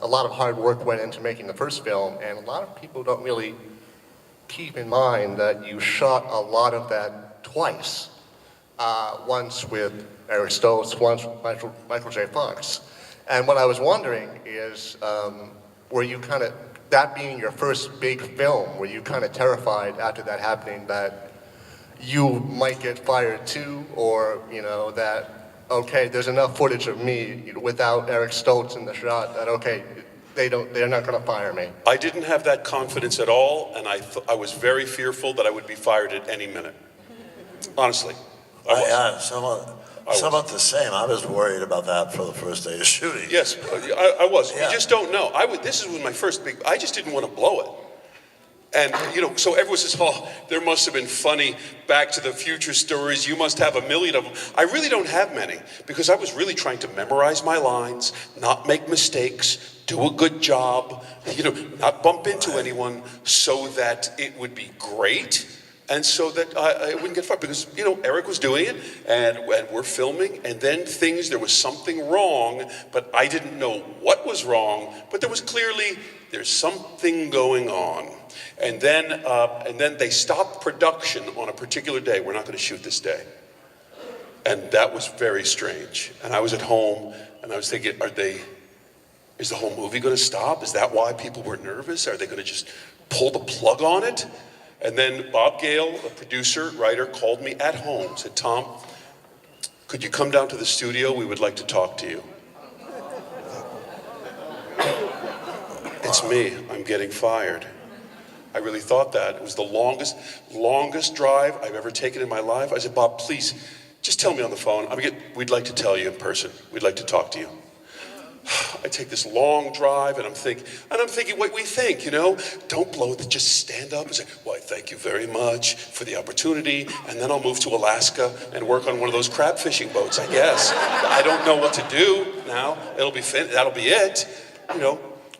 a lot of hard work went into making the first film, and a lot of people don't really keep in mind that you shot a lot of that twice. Once with Eric Stoltz, once with Michael J. Fox. And what I was wondering is, were you kind of, that being your first big film, were you kind of terrified after that happening that you might get fired too, or that okay, there's enough footage of me without Eric Stoltz in the shot that okay, they're not going to fire me? I didn't have that confidence at all, and I was very fearful that I would be fired at any minute. Honestly, somewhat the same. I was worried about that for the first day of shooting. Yes, I was. Yeah. You just don't know. This was my first big. I just didn't want to blow it. And, so everyone says, oh, there must have been funny Back to the Future stories. You must have a million of them. I really don't have many, because I was really trying to memorize my lines, not make mistakes, do a good job, not bump into anyone, so that it would be great. And so that I wouldn't get fired, because, Eric was doing it, and we're filming, and then there was something wrong, but I didn't know what was wrong, but there's something going on. And then they stopped production on a particular day. We're not going to shoot this day. And that was very strange. And I was at home, and I was thinking, is the whole movie going to stop? Is that why people were nervous? Are they going to just pull the plug on it? And then Bob Gale, a producer, writer, called me at home, said, Tom, could you come down to the studio? We would like to talk to you. It's me. I'm getting fired. I really thought that. It was the longest drive I've ever taken in my life. I said, Bob, please, just tell me on the phone. We'd like to tell you in person. We'd like to talk to you. I take this long drive, and I'm thinking what we think, Don't blow it, just stand up and say, well, I thank you very much for the opportunity, and then I'll move to Alaska and work on one of those crab fishing boats, I guess. I don't know what to do now. That'll be it,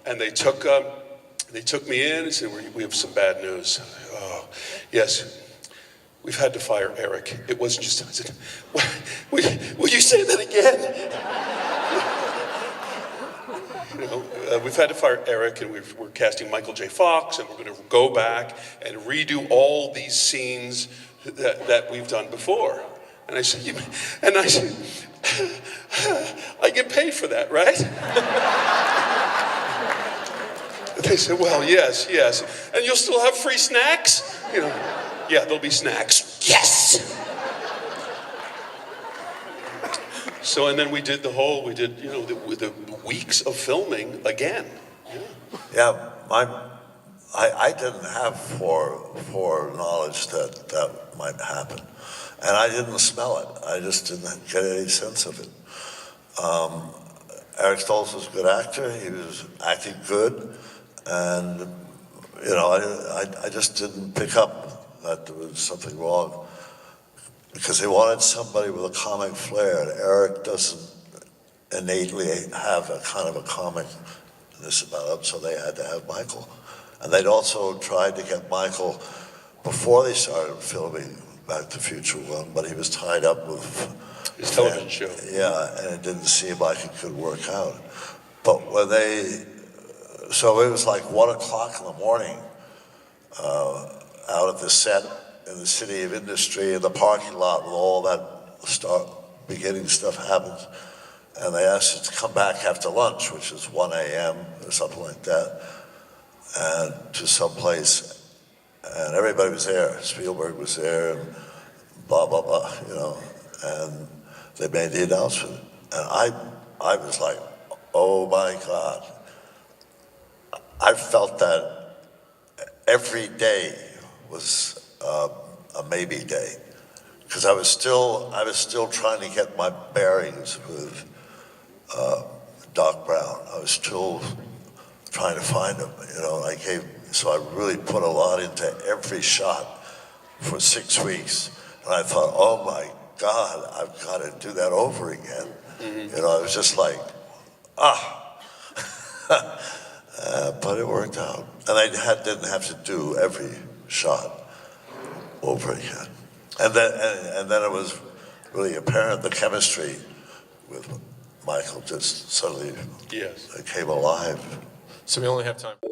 And they took me in and said, we have some bad news. Oh, yes, we've had to fire Eric. It wasn't just, I said, will you say that again? We've had to fire Eric, and we're casting Michael J. Fox, and we're going to go back and redo all these scenes that we've done before. And I said, I get paid for that, right? They said, well, yes. And you'll still have free snacks? Yeah, there'll be snacks. Yes! So, and then we did the weeks of filming again. Yeah, I didn't have foreknowledge that might happen. And I didn't smell it. I just didn't get any sense of it. Eric Stoltz was a good actor. He was acting good. And, I just didn't pick up that there was something wrong, because they wanted somebody with a comic flair, and Eric doesn't innately have a kind of a comicness about him, so they had to have Michael. And they'd also tried to get Michael before they started filming Back to the Future 1, but he was tied up with his television show. Yeah, and it didn't seem like it could work out. But so it was like 1 o'clock in the morning, out at the set in the City of Industry, in the parking lot, with all that beginning stuff happens. And they asked us to come back after lunch, which is 1 a.m. or something like that, and to some place. And everybody was there. Spielberg was there, and blah, blah, blah, and they made the announcement. And I was like, oh my God. I felt that every day was a maybe day, because I was still trying to get my bearings with Doc Brown. I was still trying to find him, so I really put a lot into every shot for 6 weeks, and I thought, oh my God, I've got to do that over again. Mm-hmm. I was just like, but it worked out. And I didn't have to do every shot over again. And then it was really apparent, the chemistry with Michael just suddenly Yes. came alive. So we only have time.